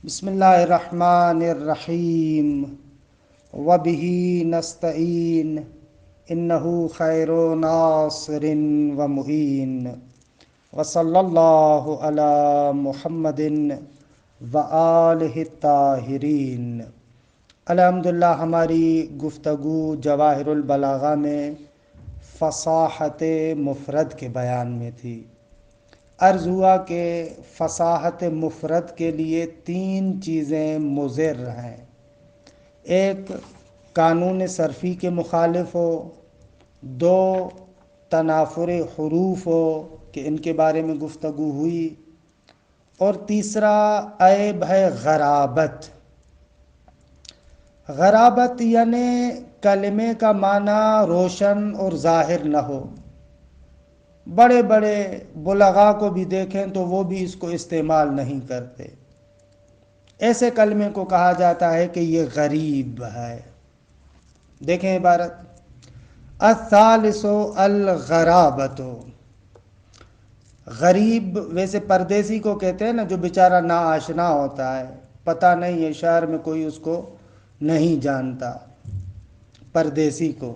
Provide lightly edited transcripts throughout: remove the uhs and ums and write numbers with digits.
بسم اللہ الرحمن الرحیم وبہ نستعین انہ خیر ناصر و معین وصلی اللہ علی محمد وآلہ الطاہرین۔ الحمدللہ ہماری گفتگو جواہر البلاغہ میں فصاحت مفرد کے بیان میں تھی۔ عرض ہوا کہ فصاحت مفرد کے لیے 3 چیزیں مضر ہیں۔ ایک، قانون صرفی کے مخالف ہو، 2، تنافر حروف ہو کہ ان کے بارے میں گفتگو ہوئی، اور تیسرا عیب ہے غرابت۔ غرابت یعنی کلمے کا معنی روشن اور ظاہر نہ ہو۔ بڑے بڑے بلغاء کو بھی دیکھیں تو وہ بھی اس کو استعمال نہیں کرتے۔ ایسے کلمے کو کہا جاتا ہے کہ یہ غریب ہے۔ دیکھیں عبارت، الثالث الغرابۃ۔ غریب ویسے پردیسی کو کہتے ہیں نا، جو بیچارہ نا آشنا ہوتا ہے، پتہ نہیں ہے، شہر میں کوئی اس کو نہیں جانتا، پردیسی کو۔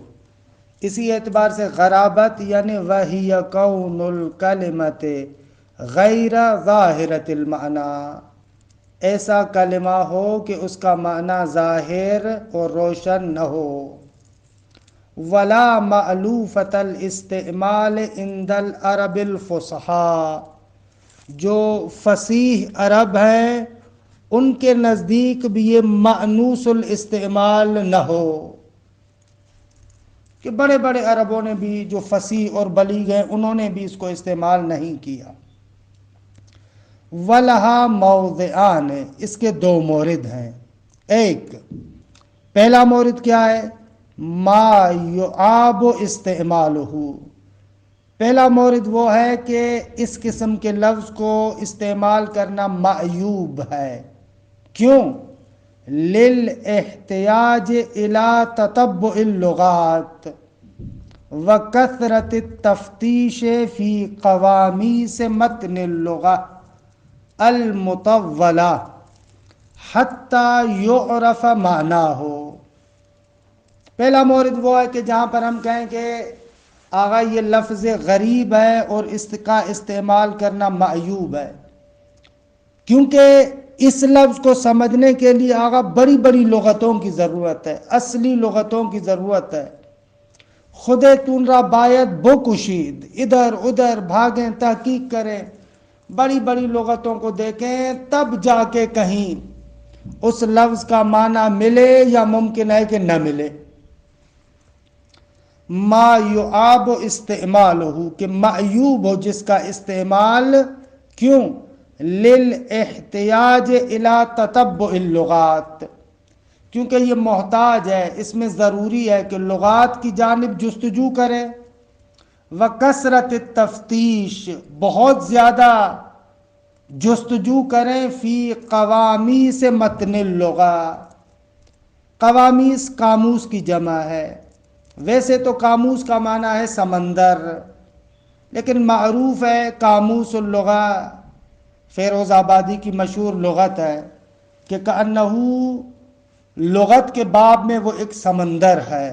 اسی اعتبار سے غرابت یعنی وہی کون الکلمۃ غیر ظاہرۃ المعنی، ایسا کلمہ ہو کہ اس کا معنی ظاہر اور روشن نہ ہو۔ ولا مألوفۃ الاستعمال عند العرب الفصحاء، جو فصیح عرب ہیں ان کے نزدیک بھی یہ مأنوس الاستعمال نہ ہو، کہ بڑے بڑے عربوں نے بھی جو فصیح اور بلیغ ہیں انہوں نے بھی اس کو استعمال نہیں کیا۔ وَلَهَا مَوْضِعَانِ، اس کے 2 مورد ہیں۔ ایک، پہلا مورد کیا ہے؟ ما یعاب استعمالہ، پہلا مورد وہ ہے کہ اس قسم کے لفظ کو استعمال کرنا معیوب ہے۔ کیوں؟ لِلْاحْتِیَاجِ إِلَىٰ تَتَبُّعِ اللُّغَاتِ وَكَثْرَةِ التَّفْتِیشِ فِی قَوَامِیسِ مَتْنِ اللُّغَةِ الْمُطَوَّلَةِ حَتَّى يُعْرَفَ مَعْنَاهُ۔ پہلا مورد وہ ہے کہ جہاں پر ہم کہیں کہ آغا یہ لفظ غریب ہے اور اس کا استعمال کرنا معیوب ہے، کیونکہ اس لفظ کو سمجھنے کے لیے آغا بڑی بڑی لغتوں کی ضرورت ہے، اصلی لغتوں کی ضرورت ہے۔ خود تون را باید بکشید، ادھر ادھر بھاگیں، تحقیق کریں، بڑی بڑی لغتوں کو دیکھیں، تب جا کے کہیں اس لفظ کا معنی ملے یا ممکن ہے کہ نہ ملے۔ ما یعاب استعمالہ، کہ معیوب ہو جس کا استعمال۔ کیوں؟ للاحتیاج الی تتبع اللغات، کیونکہ یہ محتاج ہے، اس میں ضروری ہے کہ لغات کی جانب جستجو کرے۔ وکثرت التفتیش، بہت زیادہ جستجو کریں، فی قوامیس متن اللغہ، قوامیس قاموس کی جمع ہے۔ ویسے تو قاموس کا معنی ہے سمندر، لیکن معروف ہے قاموس اللغہ، فیروز آبادی کی مشہور لغت ہے کہ کأنہو، لغت کے باب میں وہ ایک سمندر ہے۔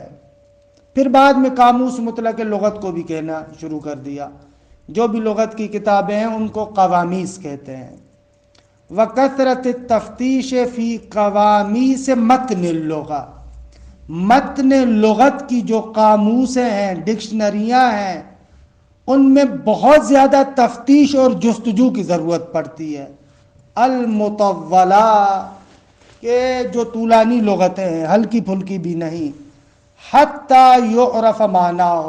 پھر بعد میں قاموس مطلق لغت کو بھی کہنا شروع کر دیا، جو بھی لغت کی کتابیں ہیں ان کو قوامیس کہتے ہیں۔ وَكَثْرَةِ التَّفْتِیشِ فِی قَوَامِیسِ مَتْنِ اللُّغَةِ، متن لغت کی جو قاموسیں ہیں، ڈکشنریاں ہیں، ان میں بہت زیادہ تفتیش اور جستجو کی ضرورت پڑتی ہے۔ المطولہ، کہ جو طولانی لغتیں ہیں، ہلکی پھلکی بھی نہیں۔ حتی یعرف معناہ،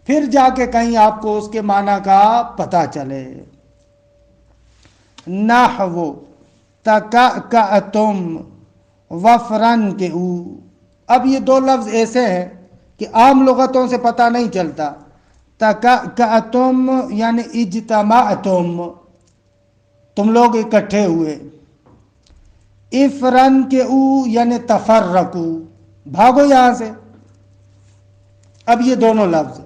پھر جا کے کہیں آپ کو اس کے معنی کا پتہ چلے۔ نحو تکأکأتم وفرن کے او، اب یہ 2 لفظ ایسے ہیں کہ عام لغتوں سے پتہ نہیں چلتا۔ تکأکأتم یعنی اجتماعتم، تم لوگ اکٹھے ہوئے۔ افرن کے او یعنی تفرقو، بھاگو یہاں سے۔ اب یہ دونوں لفظ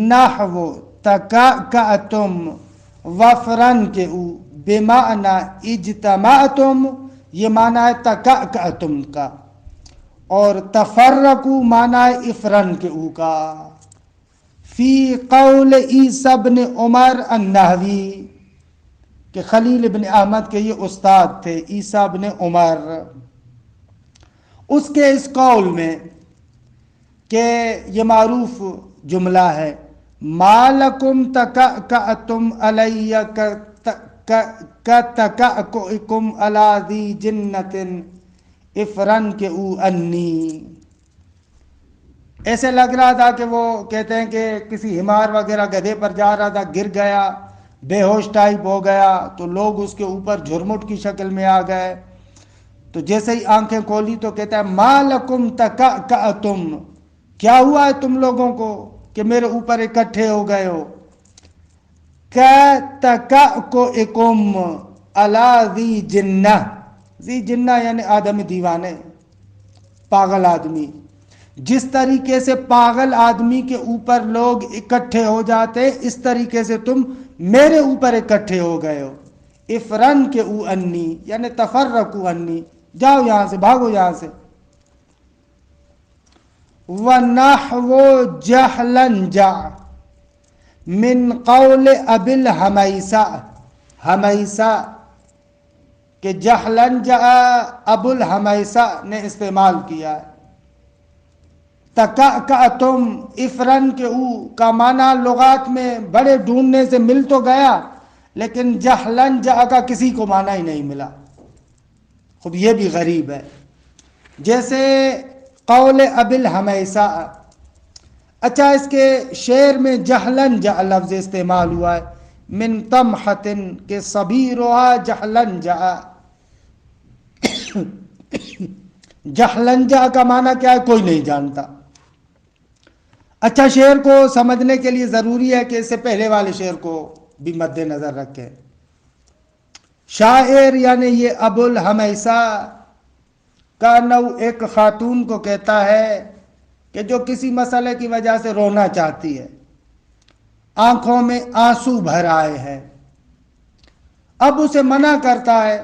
نحو تکأکأتم وفرن کے او، بمعنی اجتمعتم یہ معنی ہے تکأکأتم کا، اور تفرقوا معنی ہے افرن کے او کا. فی قول عیسی بن عمر النحوی کہ خلیل بن احمد کے یہ استاد تھے عیسی بن عمر، اس کے اس قول میں کہ یہ معروف جملہ ہے ما لکم تکأکأتم علی کتکأکئکم علی ذی جنۃ افرن کے او انی. ایسے لگ رہا تھا کہ وہ کہتے ہیں کہ کسی حمار وغیرہ گدھے پر جا رہا تھا، گر گیا، بے ہوش ٹائپ ہو گیا، تو لوگ اس کے اوپر جھرمٹ کی شکل میں آ گئے، تو جیسے ہی آنکھیں کھولی تو کہتا ہے ما لکم تکأکأتم، کیا ہوا ہے تم لوگوں کو کہ میرے اوپر اکٹھے ہو گئے ہو. کتکأکئکم علی ذی جنہ، ذی جنہ یعنی آدمی دیوانے، پاگل آدمی. جس طریقے سے پاگل آدمی کے اوپر لوگ اکٹھے ہو جاتے اس طریقے سے تم میرے اوپر اکٹھے ہو گئے ہو. افرن کے او انی یعنی تفرقوا انی، جاؤ یہاں سے، بھاگو یہاں سے. وَنَحْوُ جَحْلَنْجَعَ من قول ابی الحمیسہ، حمیسہ کہ جحلنجع ابو الحمیسہ نے استعمال کیا ہے. تکأکأتم افرن کے او کا معنی لغات میں بڑے ڈھونڈنے سے مل تو گیا، لیکن جحلنجع کا کسی کو معنی ہی نہیں ملا. خب یہ بھی غریب ہے. جیسے قول ابی الحمیسہ، اچھا اس کے شعر میں جحلنجع لفظ استعمال ہوا ہے، من طمحۃ کہ صبیرھا جحلنجع. جحلنجع کا معنی کیا ہے کوئی نہیں جانتا. اچھا شعر کو سمجھنے کے لیے ضروری ہے کہ اس سے پہلے والے شعر کو بھی مد نظر رکھیں. شاعر یعنی یہ ابو الحمیسہ کا نو ایک خاتون کو کہتا ہے کہ جو کسی مسئلے کی وجہ سے رونا چاہتی ہے، آنکھوں میں آنسو بھر آئے ہیں، اب اسے منع کرتا ہے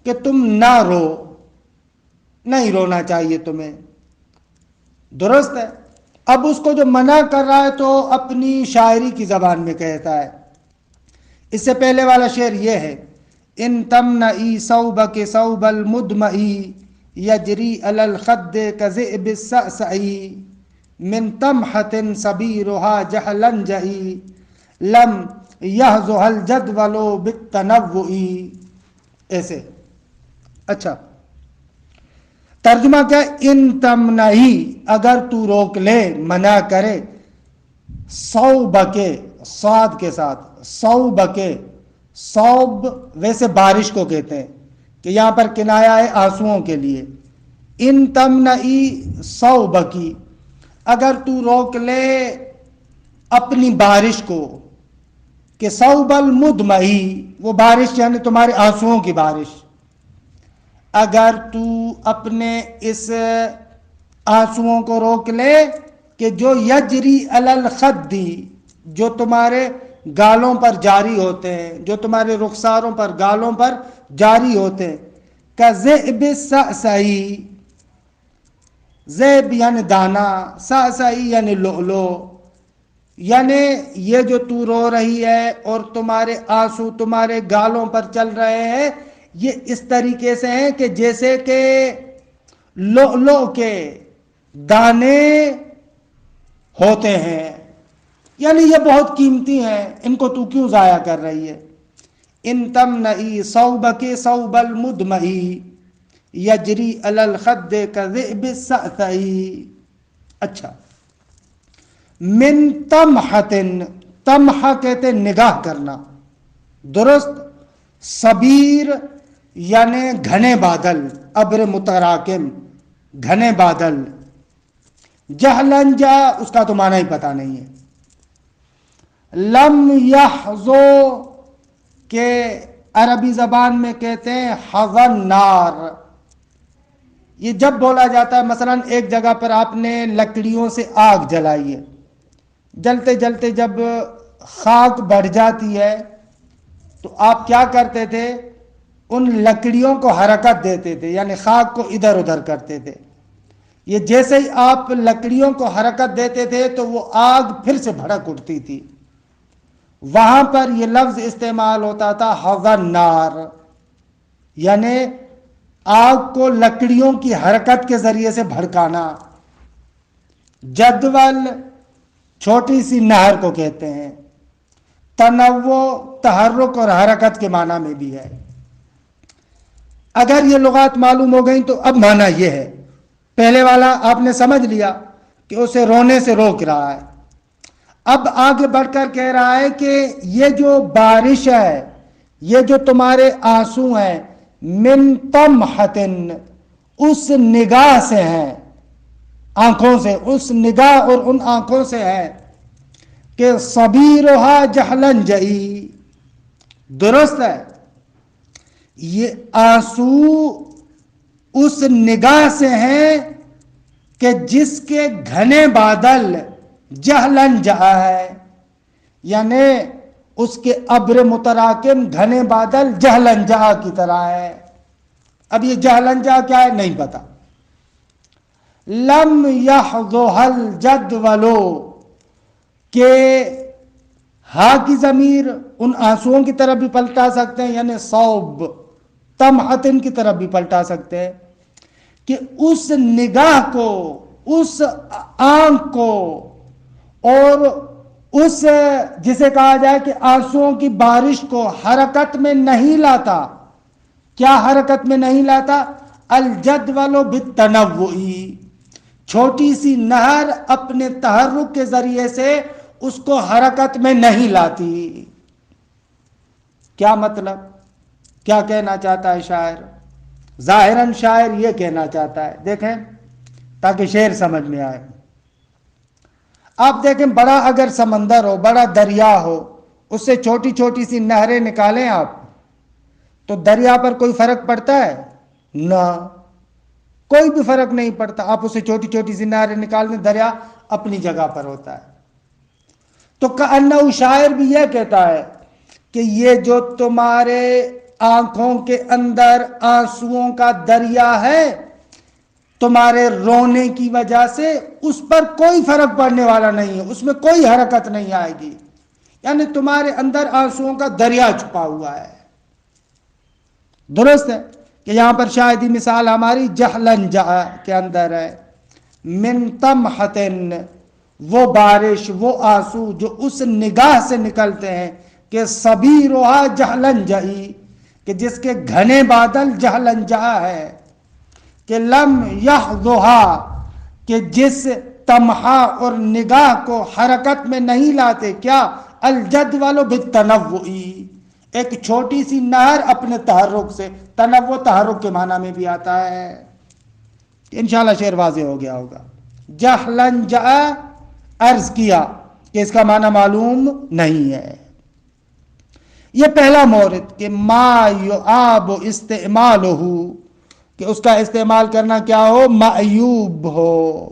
کہ تم نہ رو، نہیں رونا چاہیے تمہیں، درست ہے. اب اس کو جو منع کر رہا ہے تو اپنی شاعری کی زبان میں کہتا ہے. اس سے پہلے والا شعر یہ ہے ان تمنعی ثوبک ثوب المدمعی یجری علی الخد کذئب السعسعی من طمحۃ صبیرھا جحلنجعی لم یحظھا الجدول بالتنوع. ایسے. اچھا ترجمہ کیا ہے؟ ان تمنعی اگر تو روک لے، منع کرے، صوبکے صاد کے ساتھ، صوبکے، صوب ویسے بارش کو کہتے ہیں کہ یہاں پر کنایا ہے آنسوؤں کے لیے. ان تمنعی صوبکی اگر تو روک لے اپنی بارش کو، کہ صوب المدمعی وہ بارش یعنی تمہارے آنسوؤں کی بارش، اگر تو اپنے اس آنسوؤں کو روک لے کہ جو یجری علی الخد جو تمہارے گالوں پر جاری ہوتے ہیں، جو تمہارے رخساروں پر گالوں پر جاری ہوتے ہیں، کذئب السعسعی، ذئب یعنی دانا، سعسعی یعنی لؤلؤ، یعنی یہ جو تو رو رہی ہے اور تمہارے آنسو تمہارے گالوں پر چل رہے ہیں، یہ اس طریقے سے ہیں کہ جیسے کہ لؤلؤ کے دانے ہوتے ہیں، یعنی یہ بہت قیمتی ہیں، ان کو تو کیوں ضائع کر رہی ہے. ان تمنعی ثوبک ثوب المدمعی یجری علی الخد کذئب السعسعی. اچھا من طمحۃ، طمحہ کہتے نگاہ کرنا، درست. صبیر یعنی گھنے بادل، ابر متراکم، گھنے بادل. جحلنجع اس کا تو معنی ہی پتہ نہیں ہے. لم یحظو کہ عربی زبان میں کہتے ہیں حظن نار، یہ جب بولا جاتا ہے مثلا ایک جگہ پر آپ نے لکڑیوں سے آگ جلائی ہے، جلتے جلتے جب خاک بڑھ جاتی ہے تو آپ کیا کرتے تھے؟ ان لکڑیوں کو حرکت دیتے تھے، یعنی خاک کو ادھر ادھر کرتے تھے۔ یہ جیسے ہی آپ لکڑیوں کو حرکت دیتے تھے تو وہ آگ پھر سے بھڑک اٹھتی تھی۔ وہاں پر یہ لفظ استعمال ہوتا تھا حَظَ النار، یعنی آگ کو لکڑیوں کی حرکت کے ذریعے سے بھڑکانا۔ جدول چھوٹی سی نہر کو کہتے ہیں۔ تنوع تحرک اور حرکت کے معنی میں بھی ہے۔ اگر یہ لغات معلوم ہو گئیں تو اب معنی یہ ہے، پہلے والا آپ نے سمجھ لیا کہ اسے رونے سے روک رہا ہے، اب آگے بڑھ کر کہہ رہا ہے کہ یہ جو بارش ہے، یہ جو تمہارے آنسو ہیں، من طمحۃ، اس نگاہ سے ہیں، آنکھوں سے، اس نگاہ اور ان آنکھوں سے ہے کہ صبیرھا جہلن جئی، درست ہے، یہ آنسو اس نگاہ سے ہیں کہ جس کے گھنے بادل جہلن جہا ہے، یعنی اس کے ابر متراکم گھنے بادل جہلن جہا کی طرح ہے۔ اب یہ جہلن جہا کیا ہے نہیں پتا۔ لم یحظھا الجدول، کہ ہا کی ضمیر ان آنسوؤں کی طرف بھی پلٹا سکتے ہیں، یعنی صوب طمعۃ کی طرف بھی پلٹا سکتے ہیں، کہ اس نگاہ کو، اس آنکھ کو، اور اس جسے کہا جائے کہ آنسوؤں کی بارش کو حرکت میں نہیں لاتا۔ کیا حرکت میں نہیں لاتا؟ الجدول بالتنوع، چھوٹی سی نہر اپنے تحرک کے ذریعے سے اس کو حرکت میں نہیں لاتی۔ کیا مطلب؟ کیا کہنا چاہتا ہے شاعر؟ ظاہراً شاعر یہ کہنا چاہتا ہے، دیکھیں تاکہ شعر سمجھ میں آئے۔ آپ دیکھیں بڑا اگر سمندر ہو، بڑا دریا ہو، اس سے چھوٹی چھوٹی سی نہریں نکالیں آپ، تو دریا پر کوئی فرق پڑتا ہے؟ نہ، کوئی بھی فرق نہیں پڑتا۔ آپ اسے چھوٹی چھوٹی سی نہریں نکال دیں، دریا اپنی جگہ پر ہوتا ہے۔ تو کأنہ شاعر بھی یہ کہتا ہے کہ یہ جو تمہارے آنکھوں کے اندر آنسوؤں کا دریا ہے، تمہارے رونے کی وجہ سے اس پر کوئی فرق پڑنے والا نہیں ہے، اس میں کوئی حرکت نہیں آئے گی، یعنی تمہارے اندر آنسوؤں کا دریا چھپا ہوا ہے۔ درست ہے کہ یہاں پر شاہدی مثال ہماری جہلن جہا کے اندر ہے۔ من طمحۃ، وہ بارش، وہ آنسو جو اس نگاہ سے نکلتے ہیں کہ صبیرھا جہلن جئی، کہ جس کے گھنے بادل جہلن جہا ہے، کہ لم یحظھا، کہ جس تمہا اور نگاہ کو حرکت میں نہیں لاتے۔ کیا؟ الجدول بالتنوع، ایک چھوٹی سی نہر اپنے تحرک سے، تنوع تحرک کے معنی میں بھی آتا ہے۔ انشاءاللہ شعر واضح ہو گیا ہوگا۔ جہلن جا عرض کیا کہ اس کا معنی معلوم نہیں ہے۔ یہ پہلا مورد کہ ما یعاب استعمالہ، کہ اس کا استعمال کرنا کیا ہو؟ معیوب ہو۔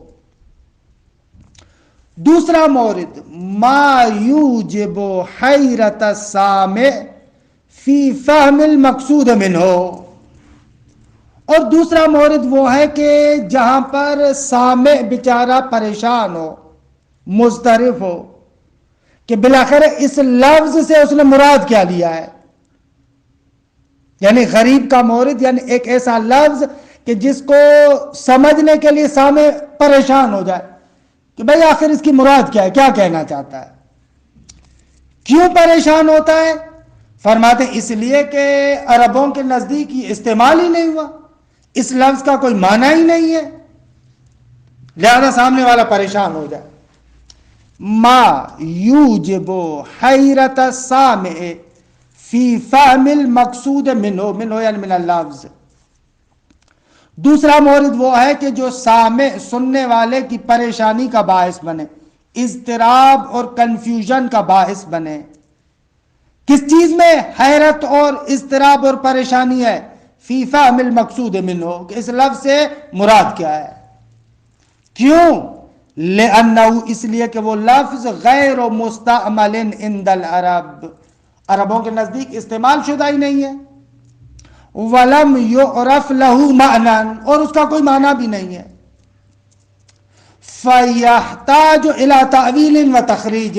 دوسرا مورد ما یوجب حیرت السامع فی فہم المقصود منہ، اور دوسرا مورد وہ ہے کہ جہاں پر سامع بیچارہ پریشان ہو، مضطرب ہو کہ بالآخر اس لفظ سے اس نے مراد کیا لیا ہے، یعنی غریب کا مورد، یعنی ایک ایسا لفظ کہ جس کو سمجھنے کے لیے سامع پریشان ہو جائے کہ بھئی آخر اس کی مراد کیا ہے، کیا کہنا چاہتا ہے۔ کیوں پریشان ہوتا ہے؟ فرماتے ہیں اس لیے کہ عربوں کے نزدیک یہ استعمال ہی نہیں ہوا، اس لفظ کا کوئی معنی ہی نہیں ہے، لہذا سامنے والا پریشان ہو جائے۔ ما یوجب حیرت السامع فی فہم المقصود منہ، منہ یعنی من اللفظ۔ دوسرا مورد وہ ہے کہ جو سامع، سننے والے کی پریشانی کا باعث بنے، اضطراب اور کنفیوژن کا باعث بنے۔ کس چیز میں حیرت اور اضطراب اور پریشانی ہے؟ فی فہم المقصود منہ، کہ اس لفظ سے مراد کیا ہے۔ کیوں؟ لأنہ، اس لیے کہ وہ لفظ غیر مستعمل عند العرب، عربوں کے نزدیک استعمال شدہ ہی نہیں ہے. وَلَمْ يُعْرَفْ لَهُ مَعْنًا، اور اس کا کوئی معنی بھی نہیں ہے. فَيَحْتَاجُ إِلَىٰ تَأْوِيلٍ وَتَخْرِيجٍ،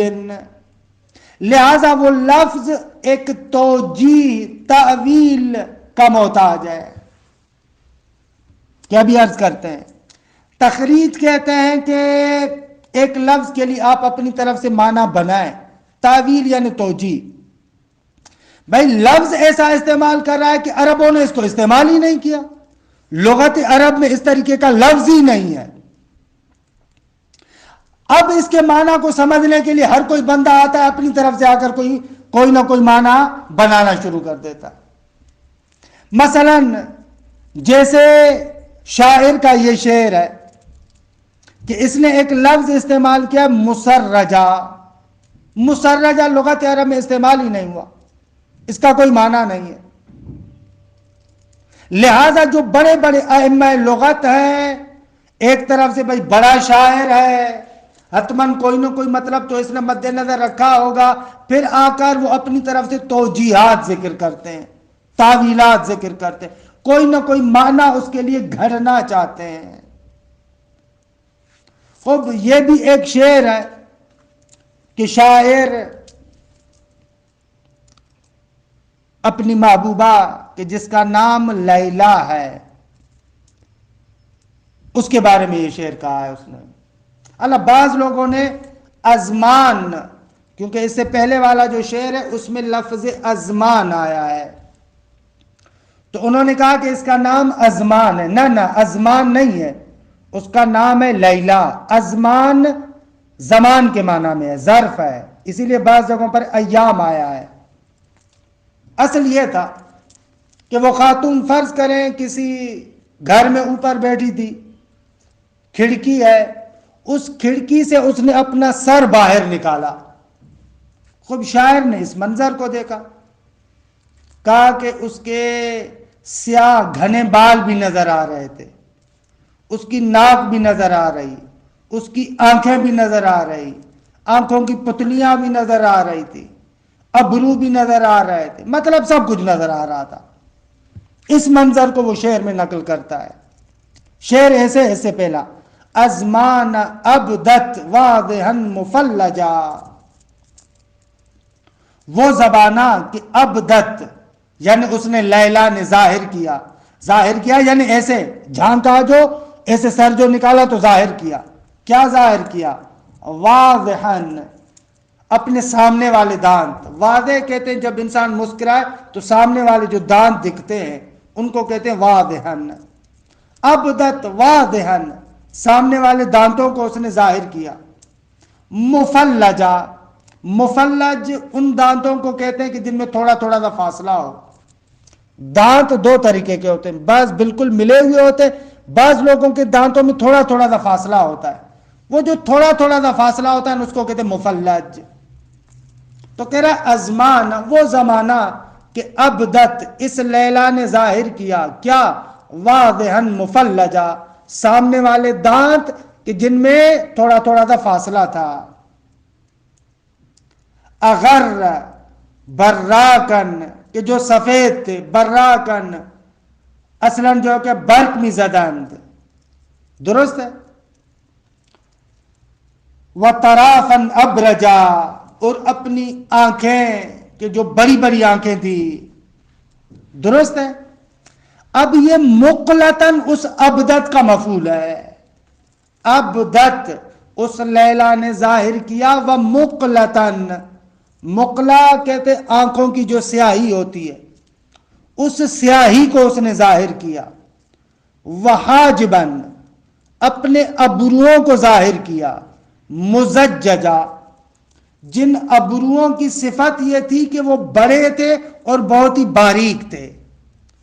لہذا وہ لفظ ایک توجیہ تعویل کا محتاج ہے. کیا بھی عرض کرتے ہیں، تخریج کہتے ہیں کہ ایک لفظ کے لیے آپ اپنی طرف سے معنی بنائیں، تعویل یعنی توجیہ. بھائی لفظ ایسا استعمال کر رہا ہے کہ عربوں نے اس کو استعمال ہی نہیں کیا، لغت عرب میں اس طریقے کا لفظ ہی نہیں ہے. اب اس کے معنی کو سمجھنے کے لیے ہر کوئی بندہ آتا ہے اپنی طرف سے آ کر کوئی نہ کوئی معنی بنانا شروع کر دیتا. مثلا جیسے شاعر کا یہ شعر ہے کہ اس نے ایک لفظ استعمال کیا مسرجہ. مسرجہ لغت عرب میں استعمال ہی نہیں ہوا، اس کا کوئی معنی نہیں ہے. لہذا جو بڑے بڑے ائمہ لغت ہیں، ایک طرف سے بھائی بڑا شاعر ہے، حتماً کوئی نہ کوئی مطلب تو اس نے مد نظر رکھا ہوگا، پھر آ کر وہ اپنی طرف سے توجیحات ذکر کرتے ہیں، تعویلات ذکر کرتے ہیں، کوئی نہ کوئی معنی اس کے لیے گھڑنا چاہتے ہیں. خب یہ بھی ایک شعر ہے کہ شاعر اپنی محبوبہ کہ جس کا نام لیلا ہے اس کے بارے میں یہ شعر کہا ہے اس نے. اللہ بعض لوگوں نے ازمان، کیونکہ اس سے پہلے والا جو شعر ہے اس میں لفظ ازمان آیا ہے، تو انہوں نے کہا کہ اس کا نام ازمان ہے. نہ ازمان نہیں ہے، اس کا نام ہے لیلا. ازمان زمان کے معنی میں ہے، ظرف ہے، اسی لیے بعض جگہوں پر ایام آیا ہے. اصل یہ تھا کہ وہ خاتون فرض کریں کسی گھر میں اوپر بیٹھی تھی، کھڑکی ہے، اس کھڑکی سے اس نے اپنا سر باہر نکالا. خوب شاعر نے اس منظر کو دیکھا، کہا کہ اس کے سیاہ گھنے بال بھی نظر آ رہے تھے، اس کی ناک بھی نظر آ رہی، اس کی آنکھیں بھی نظر آ رہی، آنکھوں کی پتلیاں بھی نظر آ رہی تھی، ابرو بھی نظر آ رہے تھے، مطلب سب کچھ نظر آ رہا تھا. اس منظر کو وہ شعر میں نقل کرتا ہے. شعر ایسے پہلا ازمان ابدت واضحا مفلجا، وہ زبانہ کہ ابدت یعنی اس نے لیلا نے ظاہر کیا یعنی ایسے جھانکا، جو ایسے سر جو نکالا تو ظاہر کیا. کیا ظاہر کیا؟ واضحا، اپنے سامنے والے دانت. واضح کہتے ہیں جب انسان مسکرائے تو سامنے والے جو دانت دکھتے ہیں ان کو کہتے ہیں واضحا. ابدت واضحا، سامنے والے دانتوں کو اس نے ظاہر کیا. مفلجا، مفلج ان دانتوں کو کہتے ہیں کہ جن میں تھوڑا تھوڑا سا فاصلہ ہو. دانت دو طریقے کے ہوتے ہیں، بعض بالکل ملے ہوئے ہوتے ہیں، بعض لوگوں کے دانتوں میں تھوڑا تھوڑا سا فاصلہ ہوتا ہے. وہ جو تھوڑا تھوڑا سا فاصلہ ہوتا ہے اس کو کہتے ہیں مفلج. تو کہہ رہا ازمان وہ زمانہ کہ ابدت اس لیلا نے ظاہر کیا، کیا؟ واضحا مفلجا، سامنے والے دانت کہ جن میں تھوڑا تھوڑا سا فاصلہ تھا. اغر براکن، کہ جو سفید تھے، براکن اصلاً جو کہ برق میں زدند، درست ہے. وطرافن ابرجا، اور اپنی آنکھیں کہ جو بڑی بڑی آنکھیں تھی، درست ہے. اب یہ مقلتن اس ابدت کا مفعول ہے. ابدت اس لیلا نے ظاہر کیا، و مقلتن، مقلا کہتے آنکھوں کی جو سیاہی ہوتی ہے، اس سیاہی کو اس نے ظاہر کیا. وحاجبن، اپنے ابروؤں کو ظاہر کیا. مزججا، جن ابروؤں کی صفت یہ تھی کہ وہ بڑے تھے اور بہت ہی باریک تھے.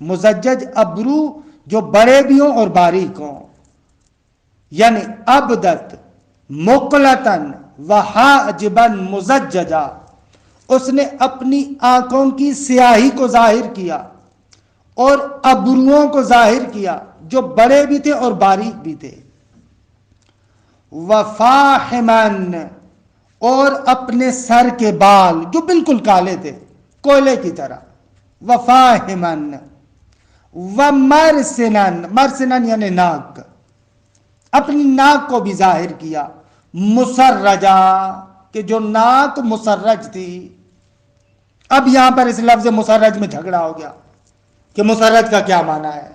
مزجج ابرو جو بڑے بھی ہوں اور باریک ہوں. یعنی ابدت مقلتن وحاجبن مزججا، اس نے اپنی آنکھوں کی سیاہی کو ظاہر کیا اور ابروؤں کو ظاہر کیا جو بڑے بھی تھے اور باریک بھی تھے. وفاحمن، اور اپنے سر کے بال جو بالکل کالے تھے، کوئلے کی طرح، وفاہمن ومرسنن، مرسنن یعنی ناک، اپنی ناک کو بھی ظاہر کیا، مسرجا کہ جو ناک مسرج تھی۔ اب یہاں پر اس لفظ مسرج میں جھگڑا ہو گیا کہ مسرج کا کیا معنی ہے،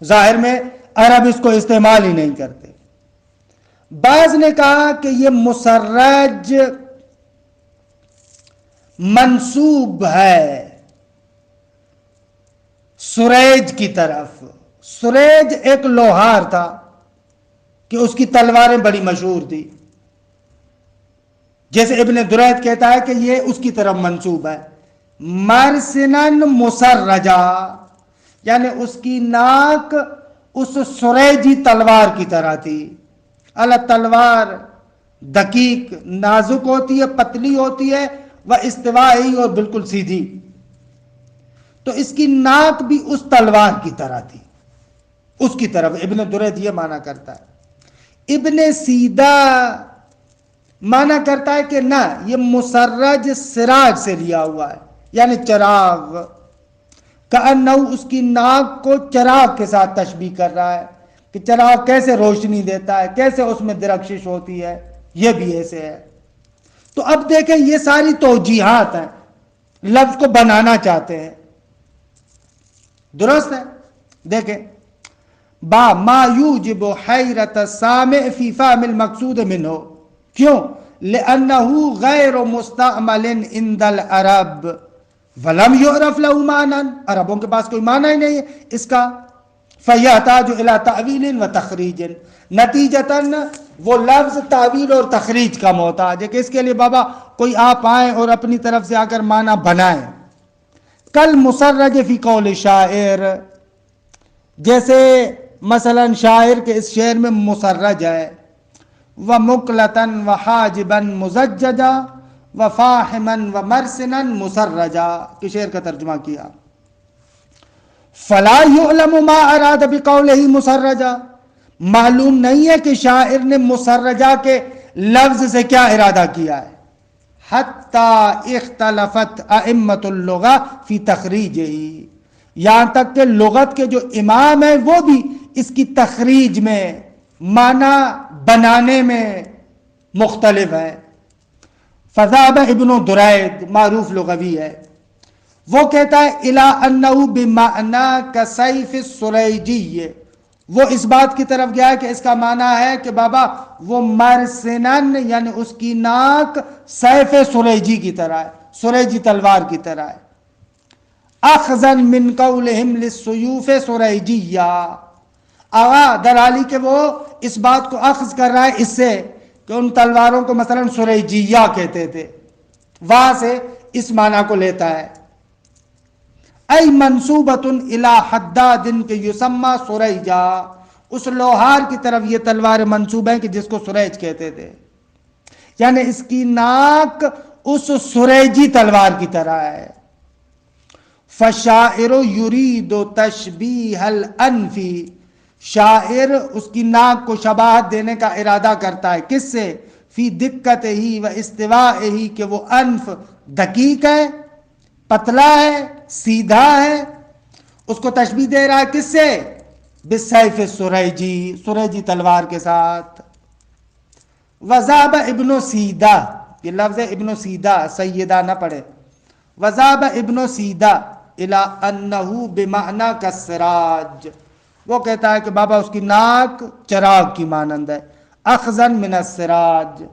ظاہر میں عرب اس کو استعمال ہی نہیں کرتے۔ بعض نے کہا کہ یہ مسرج منسوب ہے سریج کی طرف۔ سریج ایک لوہار تھا کہ اس کی تلواریں بڑی مشہور تھی، جیسے ابن درید کہتا ہے کہ یہ اس کی طرف منسوب ہے۔ مرسنن مسرجا یعنی اس کی ناک اس سریجی تلوار کی طرح تھی۔ اللہ تلوار دقیق نازک ہوتی ہے، پتلی ہوتی ہے، وہ استوائی اور بالکل سیدھی، تو اس کی ناک بھی اس تلوار کی طرح تھی، اس کی طرف۔ ابن درید یہ معنی کرتا ہے۔ ابن سیدہ معنی کرتا ہے کہ نہ، یہ مسرج سراج سے لیا ہوا ہے، یعنی چراغ، کأنہ اس کی ناک کو چراغ کے ساتھ تشبیہ کر رہا ہے کہ چراغ کیسے روشنی دیتا ہے، کیسے اس میں درخشش ہوتی ہے، یہ بھی ایسے ہے۔ تو اب دیکھیں یہ ساری توجیحات ہیں، لفظ کو بنانا چاہتے ہیں، درست ہے۔ دیکھیں با ما یوجب حیرت السامع فی فهم المقصود منہ، کیوں؟ لأنه غیر مستعمل عند العرب ولم يعرف له معنی، عربوں کے پاس کوئی معنی ہی نہیں ہے اس کا۔ فیحتاج الی تعویل و تخریج، نتیجتاً وہ لفظ تعویل اور تخریج کا محتاج ہے کہ اس کے لیے بابا کوئی آپ آئیں اور اپنی طرف سے آ کر معنی بنائیں۔ کل مسرج فی قول شاعر، جیسے مثلا شاعر کے اس شعر میں مسرج ہے، وَمُقْلَةً وَحَاجِبًا مُزَجَّجًا وَفَاحِمًا وَمَرْسِنًا مُسَرَّجًا کہ شعر کا ترجمہ کیا۔ فَلَا يُعْلَمُ مَا أَرَادَ بِقَوْلِهِ مُسَرَّجًا، معلوم نہیں ہے کہ شاعر نے مسرجہ کے لفظ سے کیا ارادہ کیا ہے۔ حَتَّى اخْتَلَفَتْ أَئِمَّةُ اللُّغَةِ فِي تَخْرِيجِهِ، یہاں تک کہ لغت کے جو امام ہیں وہ بھی اس کی تخریج میں، معنی بنانے میں مختلف ہے۔ فذهب ابن درید، معروف لغوی ہے، وہ کہتا ہے الی انہ بمعنی کسیف السریجی، وہ اس بات کی طرف گیا ہے کہ اس کا معنی ہے کہ بابا وہ مرسنن یعنی اس کی ناک سیف سریجی کی طرح ہے، سریجی تلوار کی طرح ہے۔ اخذا من قولہم للسیوف سریجیہ، آغا درالی کہ وہ اس بات کو اخذ کر رہا ہے اس سے کہ ان تلواروں کو مثلا سریجیہ کہتے تھے، وہاں سے اس معنی کو لیتا ہے۔ ای منصوبۃ الی حداد کہ یسمى سریجا، اس لوہار کی طرف یہ تلوار منصوب ہیں کہ جس کو سریج کہتے تھے، یعنی اس کی ناک اس سریجی تلوار کی طرح ہے۔ فالشاعر یرید تشبیہ الانف، شاعر اس کی ناک کو شباہت دینے کا ارادہ کرتا ہے، کس سے؟ فی دقت ہی و استواء ہی، کہ وہ انف دقیق ہے، پتلا ہے، سیدھا ہے، اس کو تشبیہ دے رہا ہے کس سے؟ بالسیف السریجی، سریجی تلوار کے ساتھ۔ وذهب ابن سیدہ، یہ لفظ ابن سیدہ، سیدہ نہ پڑھے، وذهب ابن سیدہ الی انہ بمعنی کالسراج، وہ کہتا ہے کہ بابا اس کی ناک چراغ کی مانند ہے۔ اخذا من السراج،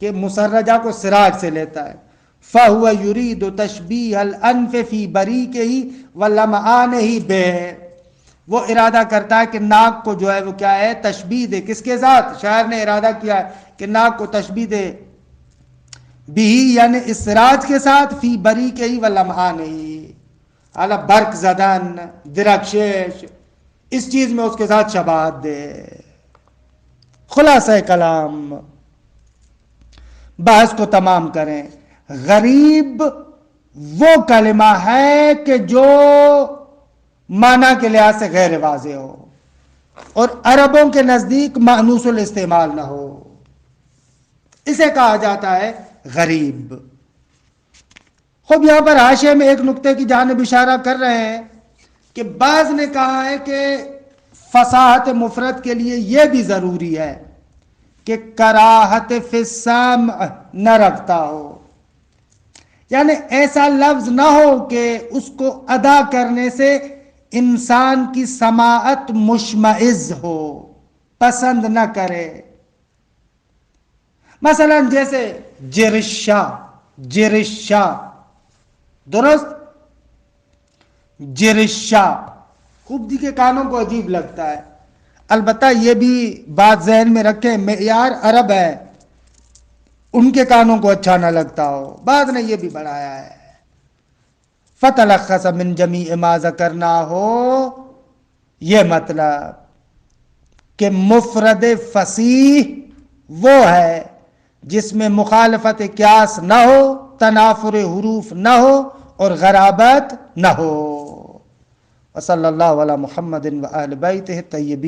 کہ مسرجہ کو سراج سے لیتا ہے۔ فَهُوَ يُرِيدُ تَشْبِيهَ الْأَنْفِ فِي بَرِيقِهِ وَلَمْعَانِهِ بِهِ، وہ ارادہ کرتا ہے کہ ناک کو جو ہے وہ کیا ہے، تشبیہ دے، کس کے ساتھ؟ شاعر نے ارادہ کیا ہے کہ ناک کو تشبیہ دے بھی یعنی اس سراج کے ساتھ، فی بَرِيقِهِ وَلَمْعَانِهِ، اعلیٰ برق زدن، درخشش، اس چیز میں اس کے ساتھ شباہت دے۔ خلاصہ کلام، بحث کو تمام کریں، غریب وہ کلمہ ہے کہ جو معنی کے لحاظ سے غیر واضح ہو اور عربوں کے نزدیک مأنوس الاستعمال نہ ہو، اسے کہا جاتا ہے غریب۔ خوب یہاں پر حاشیے میں ایک نقطے کی جانب اشارہ کر رہے ہیں کہ بعض نے کہا ہے کہ فصاحت مفرد کے لیے یہ بھی ضروری ہے کہ کراہت فی السمع نہ رکھتا ہو، یعنی ایسا لفظ نہ ہو کہ اس کو ادا کرنے سے انسان کی سماعت مشمئز ہو، پسند نہ کرے. مثلا جیسے جرشا، جرشا درست، جرشا خوب کے کانوں کو عجیب لگتا ہے. البتہ یہ بھی بات ذہن میں رکھیں معیار عرب ہے، ان کے کانوں کو اچھا نہ لگتا ہو. بعد نے یہ بھی بڑھایا ہے فتلخص من جمیع ما ذکرنا ہو، یہ مطلب کہ مفرد فصیح وہ ہے جس میں مخالفت قیاس نہ ہو، تنافر حروف نہ ہو اور غرابت نہ ہو. وصلی اللہ علی محمد و اہل بیتہ الطیبین